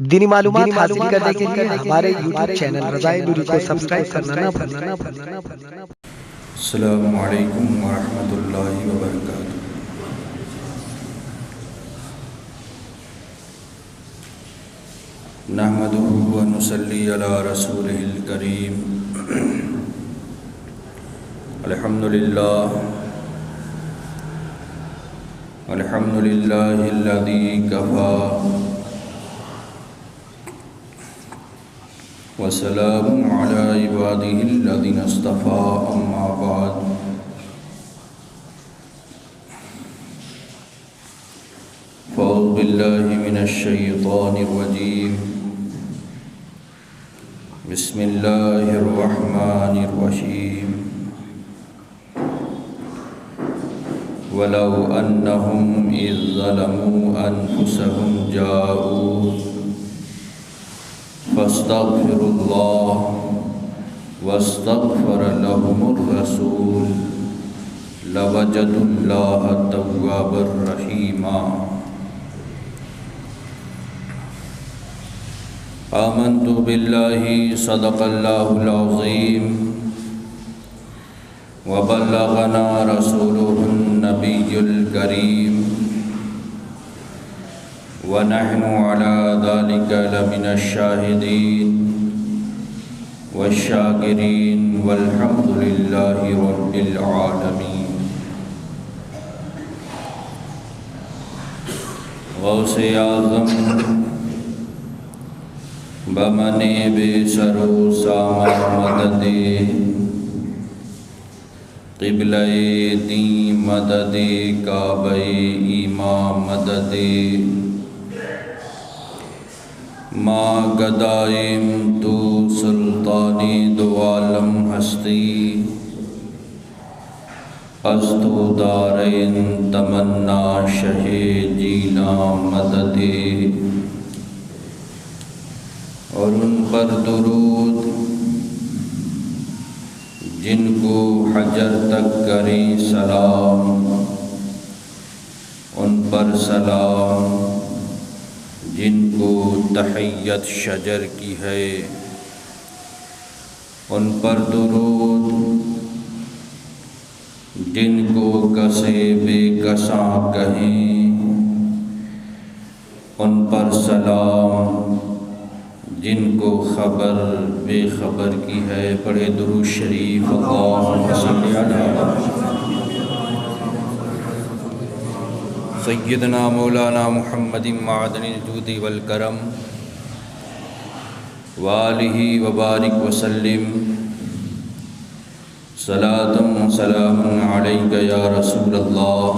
دینی معلومات حاصل کرنے کے لیے ہمارے یوٹیوب چینل رضائے نوری کو سبسکرائب کرنا نہ بھولنا۔ السلام علیکم ورحمۃ اللہ وبرکاتہ۔ نحمدہ ونصلی علی رسولہ الکریم۔ الحمدللہ الذی کفی وسلام علی عبادہ الذین اصطفی، اما بعد۔ فاعوذ باللہ من الشیطان الرجیم، بسم اللہ الرحمن الرحیم۔ وَلَوْ أَنَّهُمْ إِذ ظَلَمُوا أَنفُسَهُمْ جَاءُوكَ فَاسْتَغْفِرُوا اللَّهَ وَاسْتَغْفَرَ لَهُمُ الرَّسُولُ لَوَجَدُوا اللَّهَ تَوَّابًا رَحِيمًا۔ آمنت باللہ صدق اللہ العظیم، وبلغنا رسولہ النبی الکریم، ونحن علی ذلک لمن الشاہدین والشاکرین، والحمد للہ رب العالمین۔ غوث اعظم بمن بے سرو ساما مدد، قبلہ دین مدد، کعبہ ایمان مدد، ما گدائم تو سلطانی دو عالم ہستی، از تو دارین تمنا شہ جینا مدد۔ اور ان پر درود جن کو حجر تک کریں سلام، ان پر سلام جن کو تحیت شجر کی ہے، ان پر درود جن کو کسے بے کساں کہیں، ان پر سلام جن کو خبر بے خبر کی ہے۔ پڑھے درود شریف، اللہم صلی علی سیدنا مولانا محمد معدن الجود والکرم، وآلہ وبارک وسلم۔ صلاۃ و سلام علیک یا رسول اللہ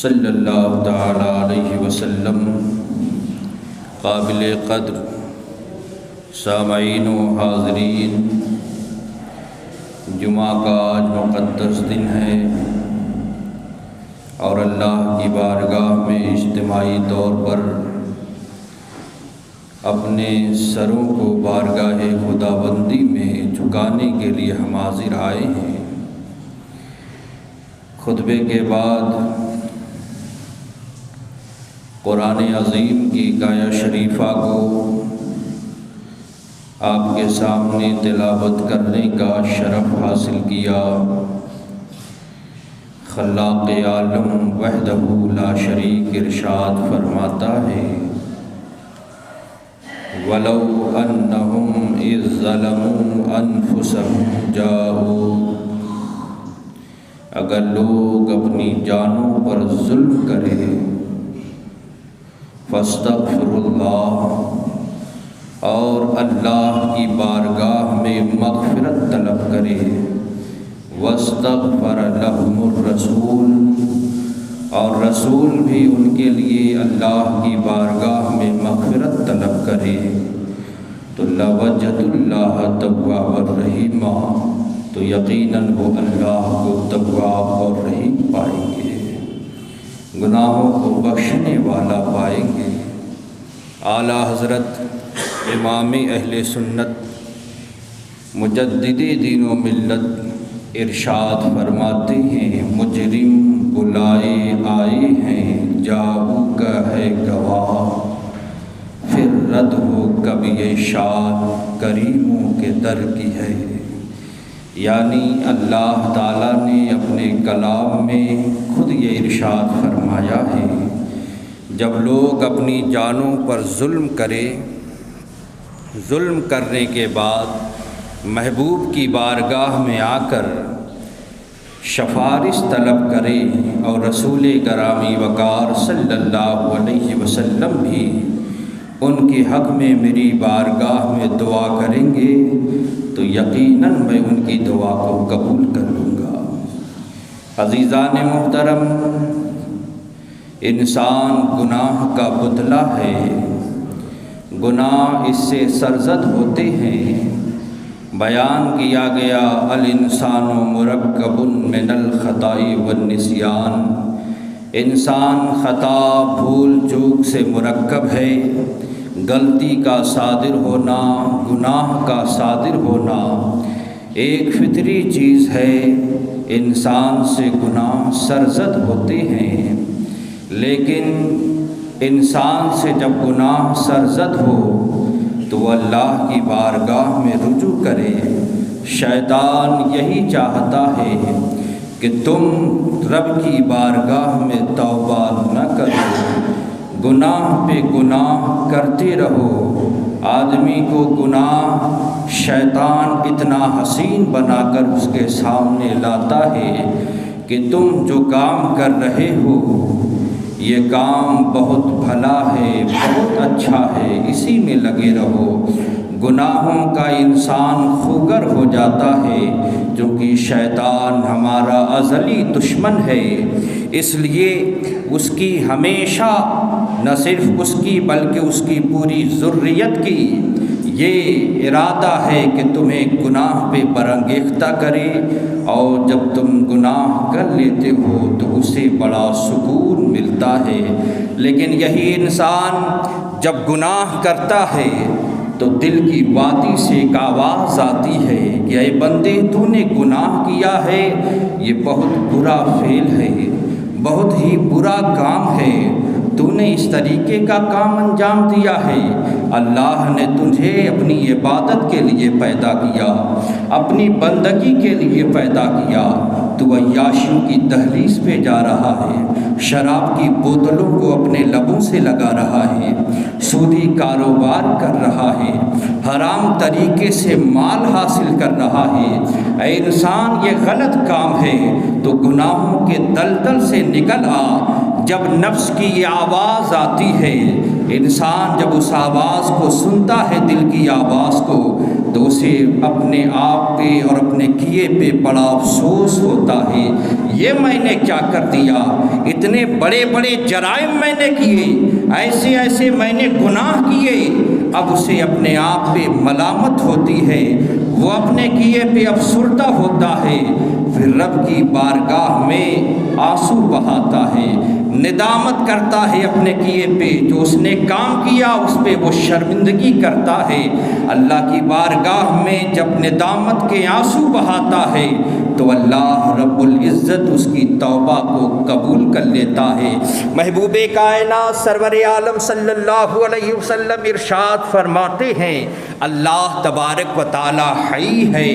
صلی اللہ تعالی علیہ وسلم۔ قابل قدر سامعین و حاضرین، جمعہ کا آج مقدس دن ہے اور اللہ کی بارگاہ میں اجتماعی طور پر اپنے سروں کو بارگاہ خداوندی میں جھکانے کے لیے ہم حاضر آئے ہیں۔ خطبے کے بعد قرآن عظیم کی آیہ شریفہ کو آپ کے سامنے تلاوت کرنے کا شرف حاصل کیا۔ خلاق عالم وحدہ لا شریک ارشاد فرماتا ہے، وَلَوْ أَنَّهُمْ إِذ ظَلَمُوا أَنفُسَهُمْ جَاءُوكَ، اگر لوگ اپنی جانوں پر ظلم کریں، فَاسْتَغْفِرُوا اللَّهَ، اور اللہ کی بارگاہ میں مغفرت طلب کرے، وَاسْتَغْفَرَ لَهُمُ الرَّسُولُ، اور رسول بھی ان کے لیے اللہ کی بارگاہ میں مغفرت طلب کرے، تو لَوَجَدُوا اللَّهَ تَوَّابًا رَحِيمًا، تو یقیناً وہ اللہ کو تواب اور رحیم پائیں گے، گناہوں کو بخشنے والا پائیں گے۔ اعلیٰ حضرت امام اہل سنت مجدد دین و ملت ارشاد فرماتے ہیں، مجرم بلائے آئے ہیں جاؤ کا ہے گواہ، سند ہو کبھی یہ شان کریموں کے در کی ہے۔ یعنی اللہ تعالیٰ نے اپنے کلام میں خود یہ ارشاد فرمایا ہے، جب لوگ اپنی جانوں پر ظلم کریں، ظلم کرنے کے بعد محبوب کی بارگاہ میں آ کر سفارش طلب کریں اور رسول گرامی وقار صلی اللہ علیہ وسلم بھی ان کے حق میں میری بارگاہ میں دعا کریں گے تو یقیناً میں ان کی دعا کو قبول کر لوں گا۔ عزیزان محترم، انسان گناہ کا پتلا ہے، گناہ اس سے سرزد ہوتے ہیں۔ بیان کیا گیا الانسان مرکب من الخطاء والنسیان، انسان خطا بھول چوک سے مرکب ہے، غلطی کا صادر ہونا، گناہ کا صادر ہونا ایک فطری چیز ہے۔ انسان سے گناہ سرزد ہوتے ہیں، لیکن انسان سے جب گناہ سرزد ہو تو وہ اللہ کی بارگاہ میں رجوع کرے۔ شیطان یہی چاہتا ہے کہ تم رب کی بارگاہ میں توبہ نہ کرو، گناہ پہ گناہ کرتے رہو۔ آدمی کو گناہ شیطان اتنا حسین بنا کر اس کے سامنے لاتا ہے کہ تم جو کام کر رہے ہو یہ کام بہت بھلا ہے، بہت اچھا ہے، اسی میں لگے رہو۔ گناہوں کا انسان خوگر ہو جاتا ہے، کیونکہ شیطان ہمارا ازلی دشمن ہے، اس لیے اس کی ہمیشہ نہ صرف اس کی بلکہ اس کی پوری ذریت کی یہ ارادہ ہے کہ تمہیں گناہ پہ برانگیختہ کرے، اور جب تم گناہ کر لیتے ہو تو اسے بڑا سکون ملتا ہے۔ لیکن یہی انسان جب گناہ کرتا ہے تو دل کی وادی سے ایک آواز آتی ہے کہ اے بندے، تو نے گناہ کیا ہے، یہ بہت برا فعل ہے، بہت ہی برا کام ہے، تو نے اس طریقے کا کام انجام دیا ہے۔ اللہ نے تجھے اپنی عبادت کے لیے پیدا کیا، اپنی بندگی کے لیے پیدا کیا، تو عیاشیوں کی دہلیز پہ جا رہا ہے، شراب کی بوتلوں کو اپنے لبوں سے لگا رہا ہے، سودی کاروبار کر رہا ہے، حرام طریقے سے مال حاصل کر رہا ہے۔ اے انسان، یہ غلط کام ہے تو گناہوں کے دلدل سے نکل آ۔ جب نفس کی یہ آواز آتی ہے، انسان جب اس آواز کو سنتا ہے، دل کی آواز کو، تو اسے اپنے آپ پہ اور اپنے کیے پہ بڑا افسوس ہوتا ہے، یہ میں نے کیا کر دیا، اتنے بڑے بڑے جرائم میں نے کیے، ایسے ایسے میں نے گناہ کیے۔ اب اسے اپنے آپ پہ ملامت ہوتی ہے، وہ اپنے کیے پہ افسردہ ہوتا ہے، پھر رب کی بارگاہ میں آنسو بہاتا ہے، ندامت کرتا ہے اپنے کیے پہ، جو اس نے کام کیا اس پہ وہ شرمندگی کرتا ہے۔ اللہ کی بارگاہ میں جب ندامت کے آنسو بہاتا ہے تو اللہ رب العزت اس کی توبہ کو قبول کر لیتا ہے۔ محبوب کائنات سرور عالم صلی اللہ علیہ وسلم ارشاد فرماتے ہیں، اللہ تبارک و تعالی حی ہے،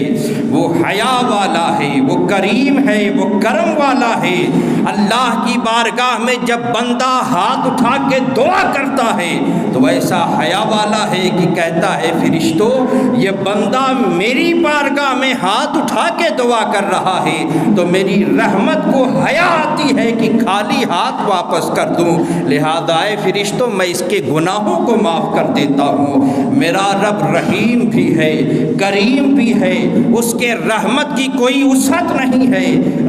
وہ حیا والا ہے، وہ کریم ہے، وہ کرم والا ہے۔ اللہ کی بارگاہ میں جب بندہ ہاتھ اٹھا کے دعا کرتا ہے تو ایسا حیا والا ہے کہ کہتا ہے فرشتوں، یہ بندہ میری بارگاہ میں ہاتھ اٹھا کے دعا کر رہا ہے تو میری رحمت کو حیا آتی ہے کہ خالی ہاتھ واپس کر دوں، لہذا اے فرشتوں میں اس کے گناہوں کو معاف کر دیتا ہوں۔ میرا رب رحیم بھی ہے، کریم بھی ہے، اس کے رحمت کی کوئی وسعت نہیں ہے۔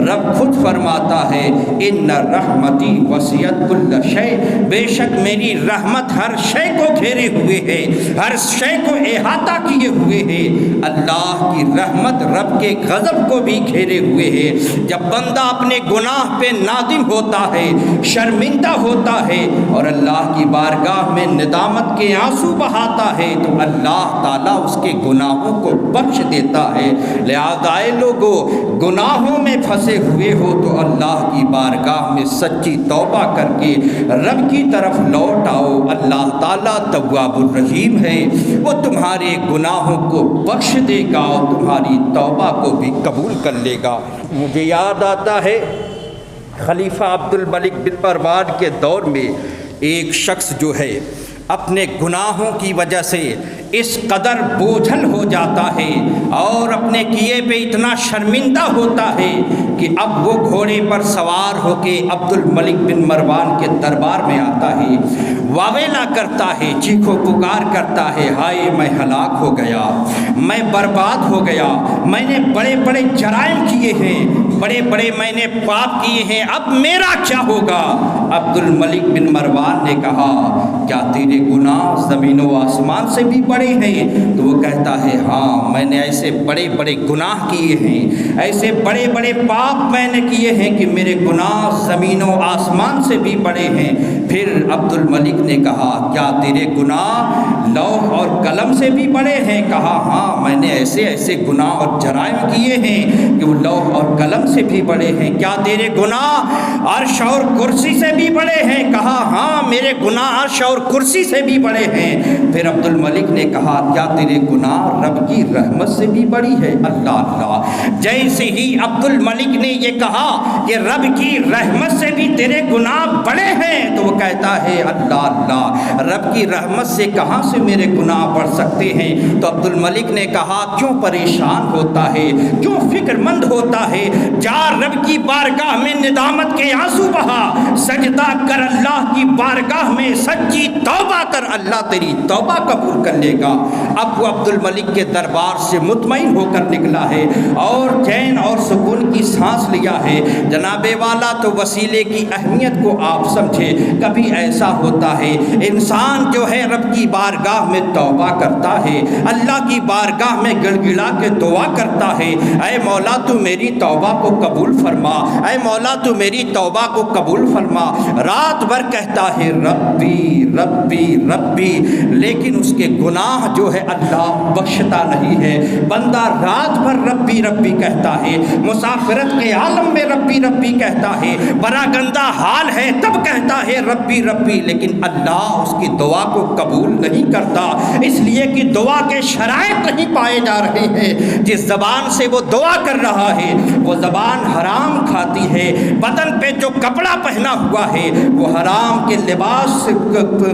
رب خود فرماتا ہے ان رحمتی وسعت کل شیء، بے شک میری رحمت ہر شے کو گھیرے ہوئے ہے، ہر شے کو احاطہ کیے ہوئے ہے۔ اللہ کی رحمت رب کے غضب کو بھی گھیرے ہوئے ہے۔ جب بندہ اپنے گناہ پہ نادم ہوتا ہے، شرمندہ ہوتا ہے اور اللہ کی بارگاہ میں ندامت کے آنسو بہاتا ہے تو اللہ تعالیٰ اس کے گناہوں کو بخش دیتا ہے۔ لہذا اے لوگو، گناہوں میں پھنسے ہوئے ہو تو اللہ کی بارگاہ میں سچی توبہ کر کے رب کی طرف لوٹ آؤ۔ اللہ تعالیٰ تعالیٰ تواب الرحیم ہے، وہ تمہارے گناہوں کو بخش دے گا اور تمہاری توبہ کو بھی قبول کر لے گا۔ مجھے یاد آتا ہے خلیفہ عبد الملک بن مروان کے دور میں ایک شخص جو ہے اپنے گناہوں کی وجہ سے اس قدر بوجھل ہو جاتا ہے اور اپنے کیے پہ اتنا شرمندہ ہوتا ہے کہ اب وہ گھوڑے پر سوار ہو کے عبد الملک بن مروان کے دربار میں آتا ہے، واویلا کرتا ہے، چیخو پکار کرتا ہے، ہائے میں ہلاک ہو گیا، میں برباد ہو گیا، میں نے بڑے بڑے جرائم کیے ہیں، بڑے بڑے میں نے پاپ کیے ہیں، اب میرا کیا ہوگا؟ عبد الملک بن مروان نے کہا کیا تیرے گناہ زمین و آسمان سے بھی بڑے ہیں؟ تو وہ کہتا ہے ہاں میں نے ایسے بڑے بڑے گناہ کیے ہیں، ایسے بڑے بڑے پاپ میں نے کیے ہیں کہ میرے گناہ زمین و آسمان سے بھی بڑے ہیں۔ پھر عبد الملک نے کہا کیا تیرے گناہ لوح اور قلم سے بھی بڑے ہیں؟ کہا ہاں میں نے ایسے ایسے گناہ اور جرائم کیے ہیں کہ وہ لوح اور قلم سے بھی بڑے ہیں۔ کیا تیرے گناہ عرش اور کرسی سے بھی بڑے ہیں؟ کہا ہاں میرے گناہ عرش اور کرسی سے بھی بڑے ہیں۔ پھر عبد الملک نے کہا کیا تیرے گناہ رب کی رحمت سے بھی بڑی ہے؟ اللہ اللہ، جیسے ہی عبد الملک نے یہ کہا کہ رب کی رحمت سے بھی تیرے گناہ بڑے ہیں، تو وہ کہتا ہے اللہ اللہ، رب کی رحمت سے کہاں سے میرے گناہ بڑھ سکتے ہیں؟ تو عبد الملک نے کہا کیوں پریشان ہوتا ہے، کیوں فکر مند ہوتا ہے؟ جا رب کی بارگاہ میں ندامت کے آنسو بہا، سجدہ کر اللہ کی بارگاہ میں، سچی توبہ کر، اللہ تیری توبہ قبول کر لے گا۔ اب وہ عبد الملک کے دربار سے مطمئن ہو کر نکلا ہے اور چین اور سکون کی سانس لیا ہے۔ جناب والا تو وسیلے کی اہمیت کو آپ سمجھے۔ کبھی ایسا ہوتا ہے انسان جو ہے رب کی بارگاہ میں توبہ کرتا ہے، اللہ کی بارگاہ میں گڑ گڑا کے دعا کرتا ہے، اے مولا تو میری توبہ کو قبول فرما، اے مولا تو میری توبہ کو قبول فرما۔ رات بھر کہتا ہے ربی ربی ربی، لیکن اس کے گناہ جو ہے اللہ بخشتا نہیں ہے۔ بندہ رات بھر ربی ربی کہتا ہے، مسافرت کے عالم میں ربی ربی کہتا ہے، بڑا گندہ حال ہے تب کہتا ہے ربی ربی، لیکن اللہ اس کی دعا کو قبول نہیں کرتا، اس لیے کہ دعا کے شرائط نہیں پائے جا رہے ہیں۔ جس زبان سے وہ دعا کر رہا ہے وہ زبان حرام کھاتی ہے، بدن پہ جو کپڑا پہنا ہوا ہے وہ حرام کے لباس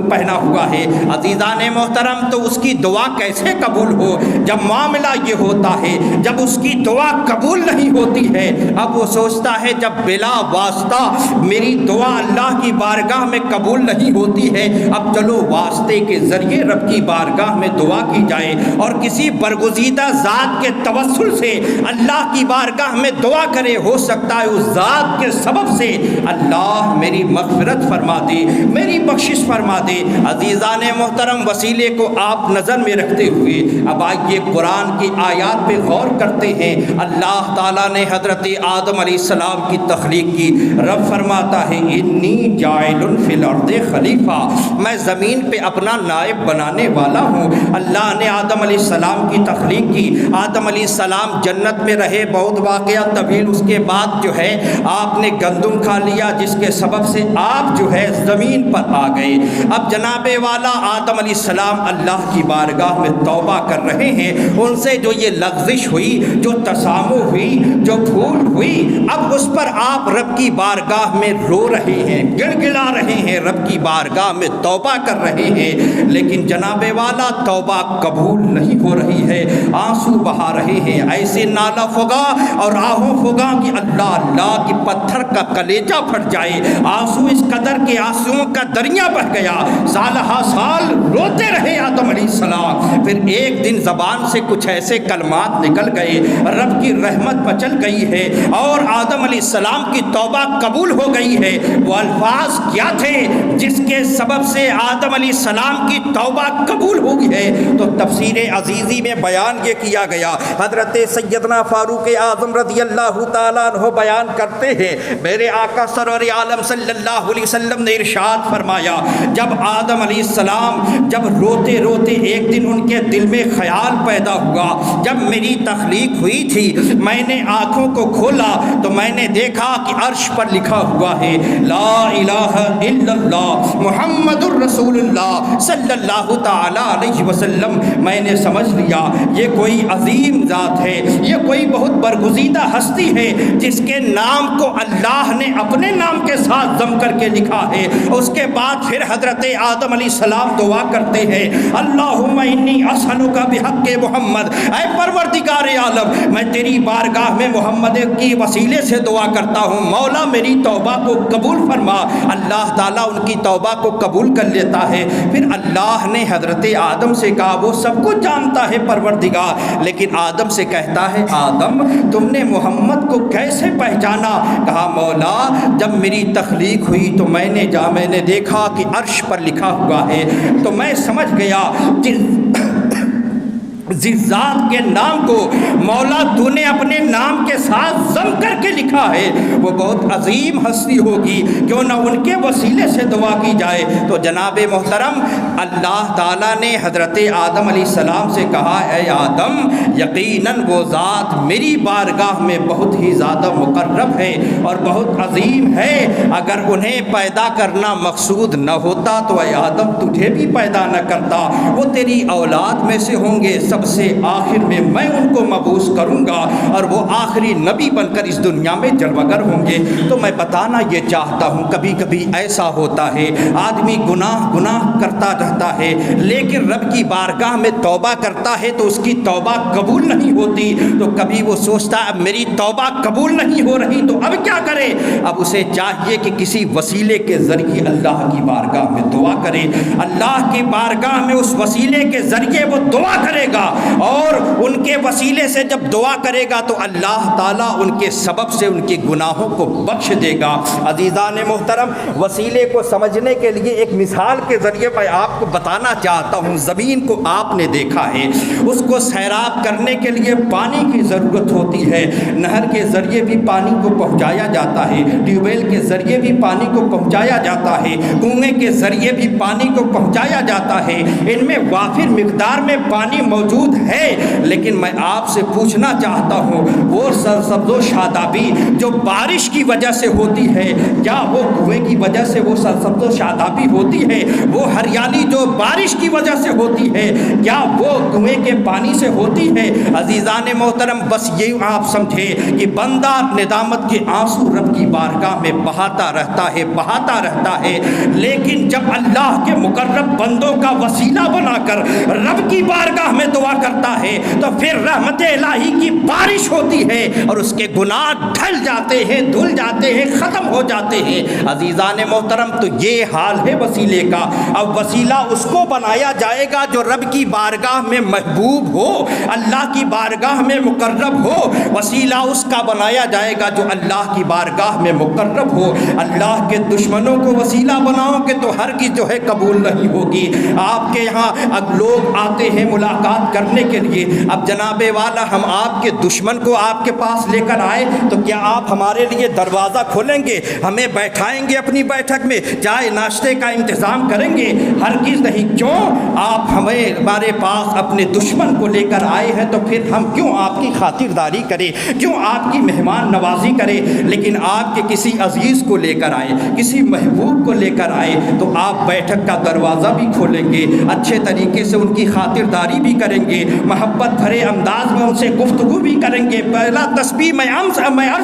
پہنا ہوا ہے۔ عزیزان محترم، تو اس کی دعا کیسے قبول ہو جب معاملہ یہ ہوتا ہے، جب اس کی دعا قبول نہیں ہوتی ہے؟ اب وہ سوچتا ہے جب بلا واسطہ میری دعا اللہ کی بارگاہ میں قبول نہیں ہوتی ہے، اب چلو واسطے کے ذریعے رب کی بارگاہ میں دعا کی جائے اور کسی برگزیدہ ذات کے توسل سے اللہ کی بارگاہ میں دعا کرے، ہو سکتا ہے اس ذات کے سبب سے اللہ میری مغفرت فرما دے، میری بخشش فرما دے۔ عزیزان محترم، وسیلے کو آپ نظر میں رکھتے ہوئے اب آئیے قرآن کی آیات پہ غور کرتے ہیں۔ اللہ تعالیٰ نے حضرت آدم علیہ السلام کی تخلیق کی۔ رب فرماتا ہے انی جاعل فی الارض خلیفہ، میں زمین پہ اپنا نائب بنانے والا ہوں۔ اللہ نے آدم علیہ السلام کی تخلیق کی۔ آدم علیہ السلام جنت میں رہے، بہت واقعہ طویل، اس کے بعد جو ہے آپ نے گندم کھا لیا جس کے سبب سے آپ جو ہے زمین پر آ گئے۔ اب جناب والا آدم علیہ السلام اللہ کی بارگاہ میں توبہ کر رہے ہیں، ان سے جو یہ لغزش ہوئی، جو تسامح ہوئی، جو بھول ہوئی، اب اس پر آپ رب کی بارگاہ میں رو رہے ہیں، گڑ گڑا رہے ہیں، رب کی بارگاہ میں توبہ کر رہے ہیں، لیکن جناب والا توبہ قبول نہیں ہو رہی ہے، آنسو بہا رہے ہیں، ایسے نالا پھگا اور آہوں پھگا کہ اللہ اللہ کی پتھر کا کلیجہ پھٹ جائے۔ آنسو اس قدر کے آنسوؤں کا دریا بہ گیا، سالہ سال روتے رہے آدم علیہ السلام۔ پھر ایک دن زبان سے کچھ ایسے کلمات نکل گئے، رب کی رحمت بچل گئی ہے اور آدم علیہ السلام کی توبہ قبول ہو گئی ہے۔ وہ الفاظ کیا تھے جس کے سبب سے آدم علیہ السلام کی توبہ قبول ہوئی ہے؟ تو تفسیر عزیزی میں بیان یہ کیا گیا، حضرت سیدنا فاروق اعظم رضی اللہ تعالیٰ عنہ بیان کرتے ہیں، میرے آقا سرور عالم صلی اللہ علیہ وسلم نے ارشاد فرمایا، جب آدم علیہ السلام جب روتے روتے ایک دن ان کے دل میں خیال پیدا ہوا، جب میری تخلیق ہوئی تھی میں نے آنکھوں کو کھولا تو میں نے دیکھا کہ عرش پر لکھا ہوا ہے لا الہ الا اللہ محمد الرسول اللہ صلی اللہ تعالی علیہ وسلم۔ میں نے سمجھ لیا یہ کوئی عظیم ذات ہے، یہ کوئی بہت برگزیدہ ہستی ہے جس کے نام کو اللہ نے اپنے نام کے ساتھ ضم کر کے لکھا ہے۔ اس کے بعد پھر حضرت آدم علیہ السلام دعا کرتے ہیں اللہم انی اسألک بحق محمد، اے پروردگار عالم میں تیری بارگاہ میں محمد کی وسیلے سے دعا کرتا ہوں، مولا میری توبہ کو قبول فرما۔ اللہ تعالیٰ ان کی توبہ کو قبول کر لیتا ہے۔ پھر اللہ نے حضرت آدم سے کہا وہ سب کچھ جانتا ہے پروردگار، لیکن آدم سے کہتا ہے آدم تم نے محمد کو کیسے پہچانا؟ کہا مولا جب میری تخلیق ہوئی تو میں نے دیکھا کہ عرش پر لکھا ہوا ہے تو میں سمجھ گیا جس ذات کے نام کو مولا تو نے اپنے نام کے ساتھ ضم کر کے لکھا ہے وہ بہت عظیم ہستی ہوگی، کیوں نہ ان کے وسیلے سے دعا کی جائے۔ تو جناب محترم اللہ تعالیٰ نے حضرت آدم علیہ السلام سے کہا اے آدم یقیناً وہ ذات میری بارگاہ میں بہت ہی زیادہ مقرب ہے اور بہت عظیم ہے، اگر انہیں پیدا کرنا مقصود نہ ہوتا تو اے آدم تجھے بھی پیدا نہ کرتا، وہ تیری اولاد میں سے ہوں گے، سب سے آخر میں میں ان کو مبعوث کروں گا اور وہ آخری نبی بن کر اس دنیا میں جلوگر ہوں گے۔ تو میں بتانا یہ چاہتا ہوں کبھی کبھی ایسا ہوتا ہے آدمی گناہ کرتا رہتا ہے لیکن رب کی بارگاہ میں توبہ کرتا ہے تو اس کی توبہ قبول نہیں ہوتی، تو کبھی وہ سوچتا ہے اب میری توبہ قبول نہیں ہو رہی تو اب کیا کرے؟ اب اسے چاہیے کہ کسی وسیلے کے ذریعے اللہ کی بارگاہ میں دعا کرے، اللہ کی بارگاہ میں اس وسیلے کے ذریعے وہ دعا کرے گا اور ان کے وسیلے سے جب دعا کرے گا تو اللہ تعالیٰ ان کے سبب سے ان کے گناہوں کو بخش دے گا۔ عزیزان محترم وسیلے کو سمجھنے کے لیے ایک مثال کے ذریعے میں آپ کو بتانا چاہتا ہوں۔ زمین کو آپ نے دیکھا ہے، اس کو سیراب کرنے کے لیے پانی کی ضرورت ہوتی ہے، نہر کے ذریعے بھی پانی کو پہنچایا جاتا ہے، ٹیوب ویل کے ذریعے بھی پانی کو پہنچایا جاتا ہے، کنویں کے ذریعے بھی پانی کو پہنچایا جاتا ہے، ان میں وافر مقدار میں پانی موجود ہے، لیکن میں آپ سے پوچھنا چاہتا ہوں وہ سرسبز و شادابی جو بارش کی وجہ سے ہوتی ہے کیا وہ کنویں کی وجہ سے وہ سرسبز و شادابی ہوتی ہے؟ وہ ہریالی جو بارش کی وجہ سے ہوتی ہے کیا وہ کنویں کے پانی سے ہوتی ہے؟ عزیزان محترم بس یہ آپ سمجھے کہ بندہ ندامت کے آنسو رب کی بارگاہ میں بہاتا رہتا ہے، لیکن جب اللہ کے مقرب بندوں کا وسیلہ بنا کر رب کی بارگاہ میں دعا کرتا ہے تو پھر رحمت الہی کی بارش ہوتی ہے اور اس کے گناہ ڈھل جاتے ہیں، دھل جاتے ہیں، ختم ہو جاتے ہیں۔ عزیزان محترم تو یہ حال ہے وسیلے کا۔ اب وسیلہ اس کو بنایا جائے گا جو رب کی بارگاہ میں محبوب ہو، اللہ کی بارگاہ میں مقرب ہو، وسیلہ اس کا بنایا جائے گا جو اللہ کی بارگاہ میں مقرب ہو۔ اللہ کے دشمنوں کو وسیلہ بناؤ گے تو ہرگز جو ہے قبول نہیں ہوگی۔ آپ کے یہاں اب لوگ آتے ہیں ملاقات کرنے کے لیے، اب جناب والا ہم آپ کے دشمن کو آپ کے پاس لے کر آئے تو کیا آپ ہمارے لیے دروازہ کھولیں گے، ہمیں بیٹھائیں گے اپنی بیٹھک میں، چائے ناشتے کا انتظام کریں گے؟ ہرگز نہیں۔ کیوں؟ آپ ہمارے پاس اپنے دشمن کو لے کر آئے ہیں تو پھر ہم کیوں آپ کی خاطرداری کریں، کیوں آپ کی مہمان نوازی کریں؟ لیکن آپ کے کسی عزیز کو لے کر آئے، کسی محبوب کو لے کر آئے تو آپ بیٹھک کا دروازہ بھی کھولیں گے، اچھے طریقے سے ان کی خاطرداری بھی کریں گے، محبت بھرے انداز میں ان سے گفتگو بھی کریں گے۔ پہلا تسبیح میں عرض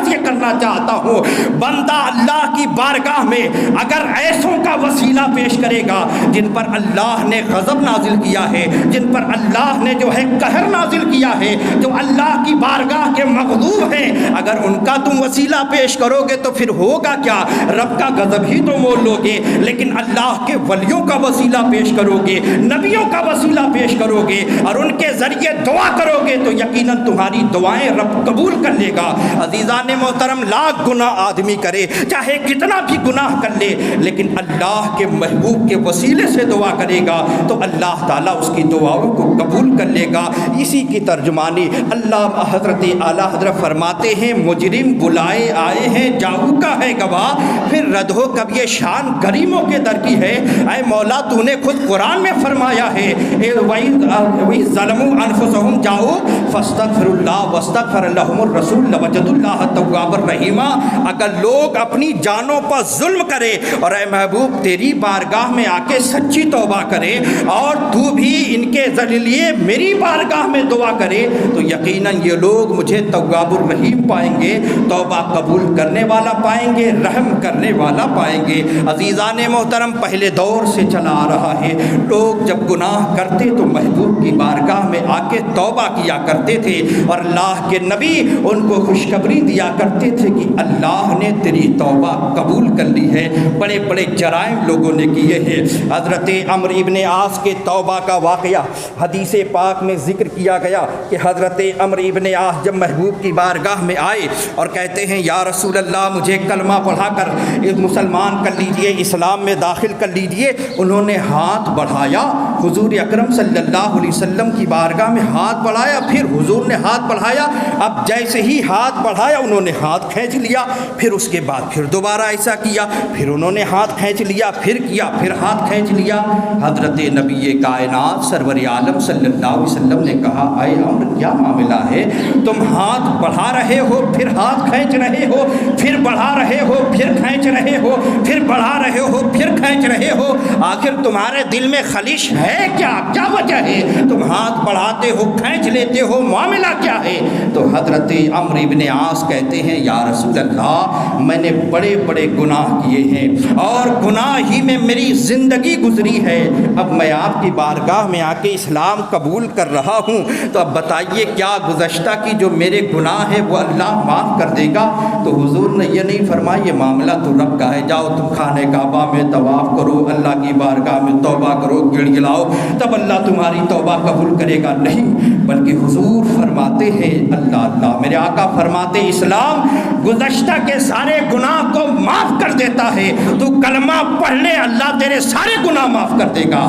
یہ کرنا چاہتا ہوں بندہ اللہ کی بارگاہ میں اگر ایسوں کا وسیلہ پیش کرے گا جن پر اللہ نے غضب نازل کیا ہے، جن پر اللہ نے جو ہے قہر نازل کیا ہے، جو اللہ کی بارگاہ کے مغضوب ہیں، اگر ان کا تم وسیلہ پیش کرو گے تو پھر ہوگا کیا؟ رب کا غضب ہی تو مول لو گے۔ لیکن اللہ کے ولیوں کا وسیلہ پیش کرو گے، نبیوں کا وسیلہ پیش کرو گے اور ان ان کے ذریعے دعا کرو گے تو یقیناً تمہاری دعائیں رب قبول کر لے گا۔ عزیزان محترم، لاکھ گناہ آدمی کرے، چاہے کتنا بھی گناہ کر لے، لیکن اللہ کے محبوب کے وسیلے سے دعا کرے گا تو اللہ تعالیٰ اس کی دعاؤں کو قبول کر لے گا۔ اسی کی ترجمانی اللہ حضرت اعلیٰ حضرت فرماتے ہیں، مجرم بلائے آئے ہیں جاؤ کا ہے گواہ، پھر رد ہو کب یہ شان کریموں کے در کی ہے۔ اے مولا، تو نے خود قرآن میں فرمایا ہے، وَإِذْ ظَلَمُوا أَنفُسَهُمْ جَاءُوا فَاسْتَغْفِرُوا اللَّهَ وَاسْتَغْفَرَ لَهُمُ الرَّسُولُ لَوَجَدُوا اللَّهَ تَوَّابًا رَحِيمًا۔ اگر لوگ اپنی جانوں پر ظلم کرے اور اے محبوب تیری بارگاہ میں آ کے سچی توبہ کرے اور تو بھی ان کے ذریعے میری بارگاہ میں دعا کرے تو یقیناً یہ لوگ مجھے تواب الرحیم پائیں گے، توبہ قبول کرنے والا پائیں گے، رحم کرنے والا پائیں گے۔ عزیزان محترم، پہلے دور سے چلا آ رہا ہے، لوگ جب گناہ کرتے تو محبوب کی بارگاہ میں آ کے توبہ کیا کرتے تھے اور اللہ کے نبی ان کو خوشخبری دیا کرتے تھے کہ اللہ نے تیری توبہ قبول کر لی ہے۔ بڑے بڑے جرائم لوگوں نے کیے ہیں۔ حضرت عمرو ابن عاص کے توبہ کا واقعہ حدیث پاک میں ذکر کیا گیا کہ حضرت عمرو ابن عاص جب محبوب کی بارگاہ میں آئے اور کہتے ہیں یا رسول اللہ مجھے کلمہ پڑھا کر مسلمان کر لیجئے، اسلام میں داخل کر لیجئے، انہوں نے ہاتھ بڑھایا، حضور اکرم صلی اللہ علیہ وسلم کی بارگاہ میں ہاتھ بڑھایا، پھر حضور نے ہاتھ بڑھایا، اب جیسے ہی ہاتھ بڑھایا انہوں نے ہاتھ کھینچ لیا، پھر اس کے بعد پھر دوبارہ ایسا کیا، پھر انہوں نے ہاتھ کھینچ لیا، پھر کیا، پھر ہاتھ کھینچ لیا۔ حضرت نبی کائنات سرور عالم صلی اللہ علیہ وسلم نے کہا اے عمرو کیا معاملہ ہے، تم ہاتھ بڑھا رہے ہو پھر ہاتھ کھینچ رہے ہو، پھر بڑھا رہے ہو پھر کھینچ رہے ہو، پھر بڑھا رہے ہو پھر کھینچ رہے ہو، آخر تمہارے دل میں خلش ہے کیا وجہ ہے؟ تم ہاتھ بڑھاتے ہو کھینچ لیتے ہو، معاملہ کیا ہے؟ تو حضرت عمرو ابن عاص کہتے ہیں یا رسول اللہ میں نے بڑے بڑے گناہ کیے ہیں اور گناہ ہی میں میری زندگی گزری ہے، اب میں آپ کی بارگاہ میں آ کے اسلام قبول کر رہا ہوں، تو اب بتائیے کیا گزشتہ کی جو میرے گناہ ہے وہ اللہ معاف کر دے گا؟ تو حضور نے یہ نہیں فرمایا یہ معاملہ تو رب کا ہے، جاؤ تم خانہ کعبہ میں طواف کرو، اللہ کی بارگاہ میں توبہ کرو، گڑ گڑاؤ، تب اللہ تمہاری توبہ قبول کرے گا۔ نہیں، بلکہ حضور فرماتے ہیں اللہ میرے آقا فرماتے اسلام گزشتہ کے سارے گناہ کو معاف کر دیتا ہے، تو کلمہ پڑھ لے اللہ تیرے سارے گناہ معاف کر دے گا۔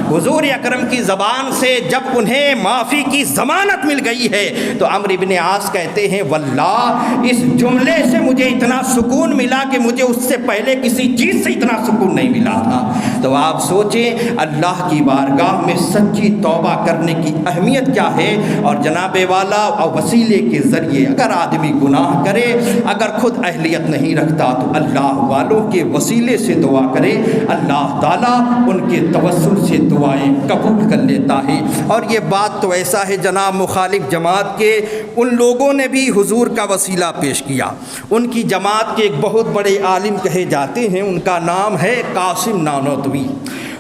حضور اکرم کی زبان سے جب انہیں معافی کی ضمانت مل گئی ہے تو عمرو بن عاص کہتے ہیں واللہ اس جملے سے مجھے اتنا سکون ملا کہ مجھے اس سے پہلے کسی چیز سے اتنا سکون نہیں ملا تھا۔ تو آپ سوچیں اللہ کی بارگاہ میں سچی توبہ کرنے کی اہمیت کیا ہے، اور جناب والا اور وسیلے کے ذریعے اگر آدمی گناہ کرے، اگر خود اہلیت نہیں رکھتا تو اللہ والوں کے وسیلے سے دعا کرے، اللہ تعالیٰ ان کے توسل سے دعائیں قبول کر لیتا ہے۔ اور یہ بات تو ایسا ہے جناب مخالف جماعت کے ان لوگوں نے بھی حضور کا وسیلہ پیش کیا، ان کی جماعت کے ایک بہت بڑے عالم کہے جاتے ہیں، ان کا نام ہے قاسم نانوتوی،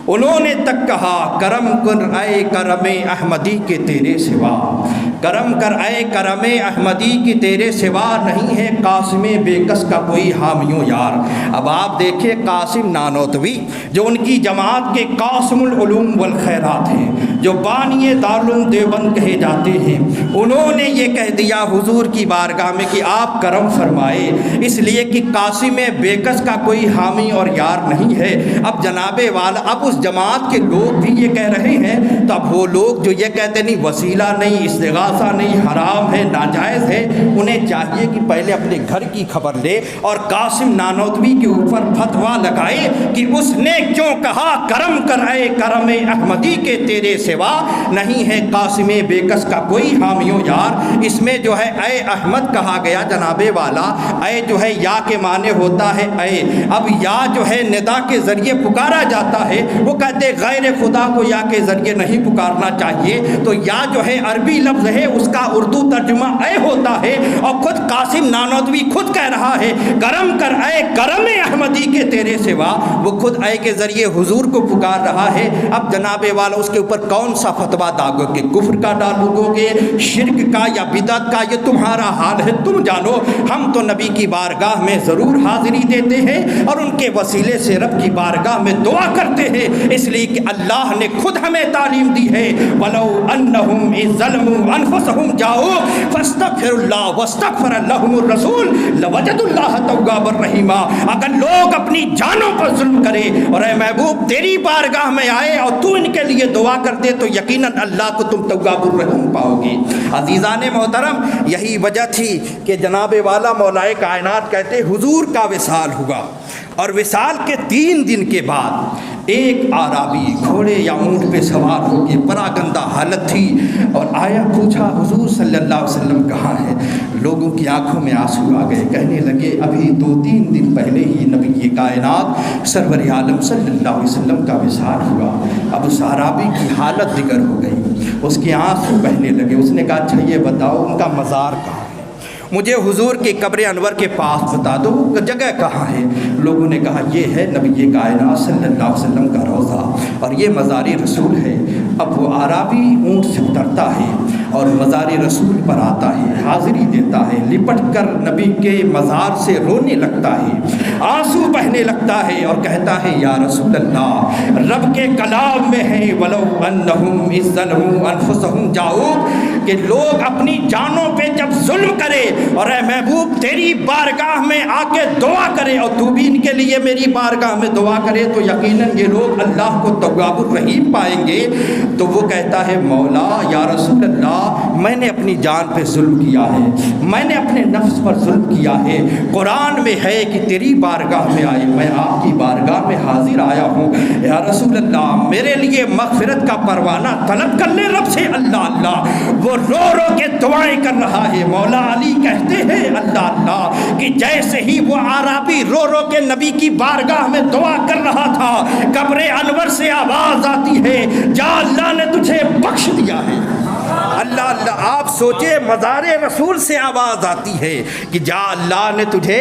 انہوں نے تک کہا کرم کر اے کرم احمدی کے تیرے سوا، کرم کر اے کرم احمدی کی تیرے سوا، نہیں ہے قاسم بے کس کا کوئی حامی و یار۔ اب آپ دیکھیں قاسم نانوتوی جو ان کی جماعت کے قاسم العلوم والخیرات ہیں، جو بانی دارالعلوم دیوبند کہے جاتے ہیں، انہوں نے یہ کہہ دیا حضور کی بارگاہ میں کہ آپ کرم فرمائے، اس لیے کہ قاسم بے کس کا کوئی حامی اور یار نہیں ہے۔ اب جناب والا اب اس جماعت کے لوگ بھی یہ کہہ رہے ہیں، تو اب وہ لوگ جو یہ کہتے نہیں وسیلہ نہیں، استغاثہ نہیں، حرام ہے، ناجائز ہے، انہیں چاہیے کہ پہلے اپنے گھر کی خبر لے اور قاسم نانوتوی کے اوپر فتویٰ لگائے کہ اس نے کیوں کہا کرم کر اے کرم احمدی کے تیرے سوا، نہیں ہے قاسم بے کس کا کوئی حامی و یار۔ اس میں جو ہے اے احمد کہا گیا جناب والا، اے جو ہے یا کے معنی ہوتا ہے اے، اب یا جو ہے ندا کے ذریعے پکارا جاتا ہے، وہ کہتے غیر خدا کو یا کے ذریعے نہیں پکارنا چاہیے، تو یا جو ہے عربی لفظ ہے ہے اس کا اردو ترجمہ اے ہوتا ہے، اور خود قاسم نانوتوی خود کہہ رہا ہے کرم کر اے کرم احمدی کے تیرے سوا، وہ خود اے کے ذریعے حضور کو پکار رہا ہے۔ اب جناب والا اس کے اوپر کون سا فتویٰ داغو گے، کفر کا ڈالو گے، شرک کا یا بدعت کا، یہ تمہارا حال ہے، تم جانو۔ ہم تو نبی کی بارگاہ میں ضرور حاضری دیتے ہیں اور ان کے وسیلے سے رب کی بارگاہ میں دعا کرتے ہیں، اس لیے کہ اللہ نے خود ہمیں تعلیم دی ہے وَلَوْ أَنَّهُمْ إِذْ ظَلَمُوا أَنفُسَهُمْ جَاءُوا فَاسْتَغْفِرُوا اللَّهَ وَاسْتَغْفَرَ لَهُمُ الرَّسُولُ لَوَجَدُوا اللَّهَ تَوَّابًا رَحِيمًا۔ اگر لوگ اپنی جانوں پر ظلم کرے اور اے محبوب تیری بارگاہ میں آئے اور تو ان کے لیے دعا کر دے تو یقیناً اللہ کو تم تواب الرحیم پاؤ گے۔ عزیزان محترم، یہی وجہ تھی کہ جناب والا مولائے کائنات کہتے حضور کا وصال ہوا، اور وصال کے 3 دن کے بعد ایک عربی گھوڑے یا اونٹ پہ سوار ہو کے پراگندہ حالت تھی، اور آیا پوچھا حضور صلی اللہ علیہ وسلم کہاں ہے؟ لوگوں کی آنکھوں میں آنسو آ گئے، کہنے لگے ابھی 2-3 دن پہلے ہی نبی کائنات سرور عالم صلی اللہ علیہ وسلم کا وصال ہوا۔ اب اس عربی کی حالت دیگر ہو گئی، اس کے آنسو بہنے لگے۔ اس نے کہا اچھا یہ بتاؤ ان کا مزار کہاں ہے، مجھے حضور کے قبر انور کے پاس بتا دو، جگہ کہاں ہے؟ لوگوں نے کہا یہ ہے نبی کائنات صلی اللہ علیہ وسلم کا روضہ اور یہ مزار رسول ہے۔ اب وہ عربی اونٹ سے اترتا ہے اور مزار رسول پر آتا ہے، حاضری دیتا ہے، لپٹ کر نبی کے مزار سے رونے لگتا ہے، آنسو بہنے لگتا ہے اور کہتا ہے یا رسول اللہ، رب کے کلام میں ہے وَلَوْ أَنَّهُمْ إِذْ ظَلَمُوا أَنفُسَهُمْ جَاءُوكَ، کہ لوگ اپنی جانوں پہ جب ظلم کرے اور اے محبوب تیری بارگاہ میں آ کے دعا کرے اور تو بھی ان کے لیے میری بارگاہ میں دعا کرے تو یقیناً یہ لوگ اللہ کو تواب الرحیم پائیں گے۔ تو وہ کہتا ہے مولا یا رسول اللہ، میں نے اپنی جان پہ ظلم کیا ہے، میں نے اپنے نفس پر ظلم کیا ہے، قرآن میں ہے کہ تیری بارگاہ میں آئے، میں آپ کی بارگاہ میں حاضر آیا ہوں، یا رسول اللہ میرے لیے مغفرت کا پروانہ طلب کر لے رب سے۔ اللہ اللہ، وہ رو رو کے دعائیں کر رہا ہے۔ مولا علی کہتے ہیں اللہ اللہ کہ جیسے ہی وہ عربی رو رو کے نبی کی بارگاہ میں دعا کر رہا تھا، قبر انور سے آواز آتی ہے جا اللہ نے تجھے بخش دیا ہے۔ اللہ اللہ، آپ سوچے مزار رسول سے آواز آتی ہے کہ جا اللہ نے تجھے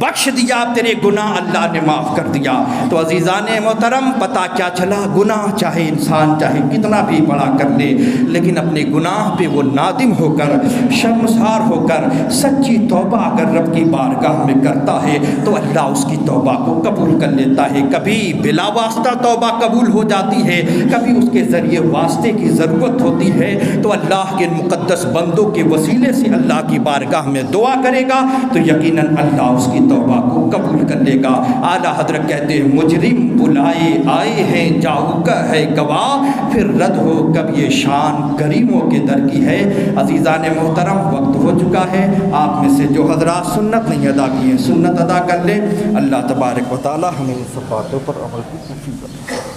بخش دیا، تیرے گناہ اللہ نے معاف کر دیا۔ تو عزیزان محترم، پتہ کیا چلا، گناہ چاہے انسان چاہے کتنا بھی بڑا کر لے، لیکن اپنے گناہ پہ وہ نادم ہو کر شرمسار ہو کر سچی توبہ اگر رب کی بارگاہ میں کرتا ہے تو اللہ اس کی توبہ کو قبول کر لیتا ہے۔ کبھی بلا واسطہ توبہ قبول ہو جاتی ہے، کبھی اس کے ذریعے واسطے کی ضرورت ہوتی ہے، تو اللہ کے مقدس بندوں کے وسیلے سے اللہ کی بارگاہ میں دعا کرے گا تو یقیناً اللہ اس کی توبہ کو قبول کر لے گا۔ اعلیٰ حضرت کہتے ہیں مجرم بلائے آئے ہیں جاؤ کا ہے گواہ، پھر رد ہو کب یہ شان کریموں کے در کی ہے۔ عزیزان محترم، وقت ہو چکا ہے، آپ میں سے جو حضرات سنت نہیں ادا کی ہیں سنت ادا کر لیں۔ اللہ تبارک و تعالی ہمیں ان سب باتوں پر عمل کی توفیق عطا فرمائے۔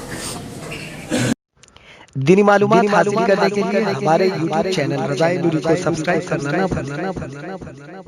دینی معلومات حاصل کرنے کے لیے ہمارے YouTube چینل رضائے نوری کو سبسکرائب کرنا نہ بھولنا۔